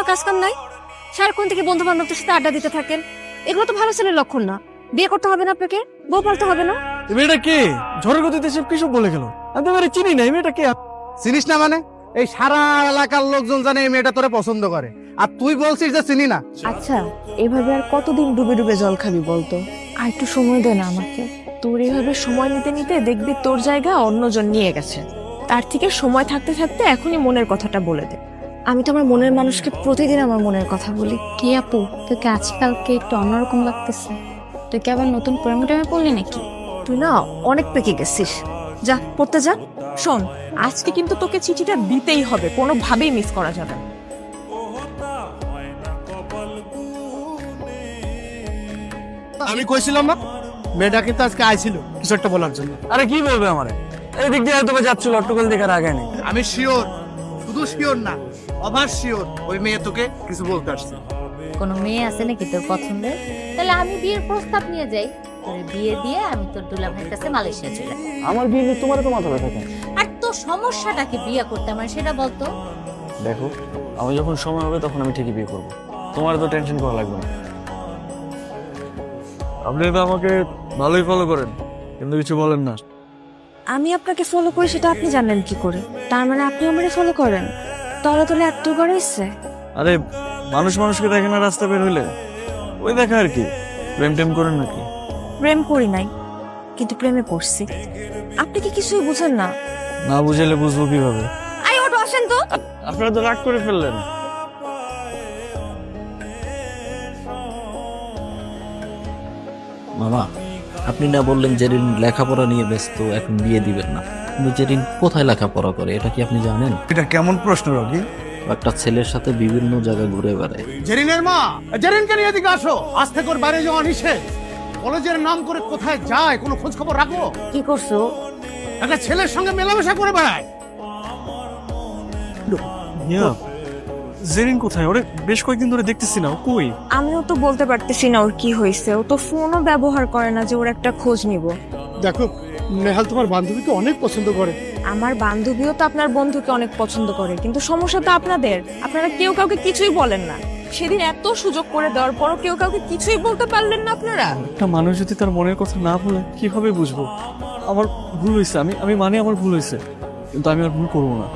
কাজ কাম নাই, সারাক্ষণ থেকে বন্ধু বান্ধবদের সাথে আড্ডা দিতে থাকেন। এগুলো তো ভালো ছেলের লক্ষণ না। বিয়ে করতে হবে না আপনাকে, বউ পালতে হবে না। এই মেয়েটা কে? ঝড়ের গতিতে সব কিসব বলে গেল। আমি তো এবারে চিনি না। এই মেয়েটা কে? চিনিস না মানে? এই সারা এলাকার লোকজন জানে এই মেয়েটা তোরে পছন্দ করে, আর তুই বলছিস যে চিনি না। আচ্ছা, এভাবে আর কতদিন ডুবে ডুবে জল খাবি বলতো? আর একটু সময় দে না আমাকে। তোর এভাবে সময় নিতে নিতে দেখবি তোর জায়গা অন্যজন নিয়ে গেছে। তার থেকে সময় থাকতে থাকতে এখনই মনের কথাটা বলে দে। আমি তো আমার মনের মানুষকে প্রতিদিন আমার মনের কথা বলি। কি আপু, তোকে আজকালকে একটু অন্যরকম লাগতেছে। তুই কি আবার নতুন প্রেমে টেমে পড়লি নাকি? তুই না অনেক পেকে গেছিস, যা পড়তে যা। শোন, আজকে কিন্তু তোকে চিঠিটা দিতেই হবে, কোনোভাবেই মিস করা যাবে না। আমি কইছিলাম না মেয়েটা কিন্তু আজকে আইছিল কিছু একটা বলার জন্য। আরে কি বলবে আমারে? এদিক দিয়ে হয়তো যাচ্ছিল, অট্টকল দেখার আগে নেই। আমি শিওর, শুধু শিওর না, অভার শিওর ওই মেয়ে তোকে কিছু বলতে আসছে। কোনো মেয়ে আছে নাকি তোর পছন্দের? তাহলে আমি বিয়ের প্রস্তাব নিয়ে যাই, তোর বিয়ে দিয়ে আমি তোর দুলা ভাইয়ের কাছে মালয়েশিয়া চলে যাই। আমার বিয়ে নিয়ে তোমার তো মাথা ব্যথা কেন? আর তোর সমস্যাটাকে বিয়ে করতে আমার সেটা বলতো। দেখো, আমি যখন সময় হবে তখন আমি ঠিকই বিয়ে করবো। তোমার তো টেনশন করা লাগবে না। আপনি তো আমাকে ভালোই ফলো করেন, কিন্তু কিছু বলেন না। আমি আপনাকে ফলো করি সেটা আপনি জানেন কি করে? তার মানে আপনি আমারে ফলো করেন? তলে তলে এত করে ইচ্ছে। আরে মানুষ মানুষকে দেখে না রাস্তা বের হইলে, ওই দেখা আর কি। প্রেম টেম করেন নাকি? প্রেম করি নাই, কিন্তু প্রেমে পড়ছি। আপনি কি কিছুই বুঝেন না? না বুঝাইলে বুঝবো কিভাবে? আই ওটো আসেন তো। আপনারা তো রাগ করে ফেললেন। মামা, আপনি না বললেন জেরিন লেখাপড়া নিয়ে ব্যস্ত, এখন বিয়ে দিবেন না, কিন্তু জেরিন কোথায় লেখাপড়া করে এটা কি আপনি জানেন? এটা কেমন প্রশ্ন রকি? একটা ছেলের সাথে বিভিন্ন জায়গায় ঘুরে বেড়ায়। জেরিনের মা, জেরিনকে নিয়ে এদিকে আসো। আজ থেকে ওর বাইরে যাওয়া নিষেধ। কলেজের নাম করে কোথায় যায় কোনো খোঁজ খবর রাখো? কি করছো? একটা ছেলের সঙ্গে মেলামেশা করে বেড়ায়। জেরিন কোথায়? ওরে বেশ কয়েকদিন ধরে দেখতেছি না, ও কই? আমিও তো বলতে পারতেছি না ওর কি হয়েছে। ও তো ফোনও ব্যবহার করে না যে ওর একটা খোঁজ নিব। দেখো, নেহাল তোমার বান্ধবীকে অনেক পছন্দ করে। আমার বান্ধবীও তো আপনার বন্ধুকে অনেক পছন্দ করে, কিন্তু সমস্যা তো আপনাদের। আপনারা কেউ কাউকে কিছুই বলেন না। সেদিন এত সুযোগ করে দেওয়ার পরও কেউ কাউকে কিছুই বলতে পারলেন না আপনারা। একটা মানুষ যদি তার মনের কথা না বলে কিভাবে বুঝবো? আমার ভুল হয়েছে, আমি মানে আমার ভুল হয়েছে, কিন্তু আমি আর ভুল করবো না।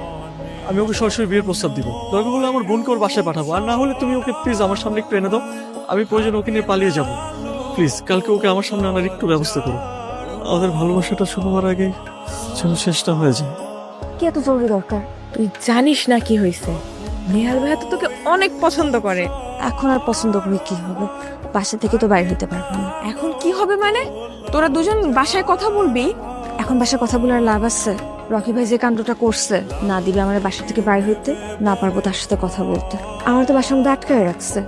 আমি ওকে সরাসরি বিয়ের প্রস্তাব দিব। দরকার হলে আমার বোনকে ওর বাসায় পাঠাবো, আর না হলে তুমি ওকে প্লিজ আমার সামনে একটু এনে দাও। আমি প্রয়োজন ওকে নিয়ে পালিয়ে যাব। প্লিজ কালকে ওকে আমার সামনে আনার একটু ব্যবস্থা করো। আমাদের ভালোবাসাটা শুরু হওয়ার আগে যেন শেষটা হয়ে যায়। কি এত জরুরি দরকার? তুই জানিস না কি হয়েছে? নেহাল ভাইয়া তো তোকে অনেক পছন্দ করে। এখন আর পছন্দ করে কি হবে? বাসা থেকে তো বাইরে হইতে পারবো না। এখন কি হবে মানে? তোরা দুজন বাসায় কথা বলবি? এখন বাসায় কথা বলে আর লাভ আছে? রকি ভাই যে কাণ্ডটা করছে, না দিবে আমার বাসা থেকে বাইরে হইতে, না পারবো তার সাথে কথা বলতে। আমার তো বাসার মধ্যে আটকায় রাখছে।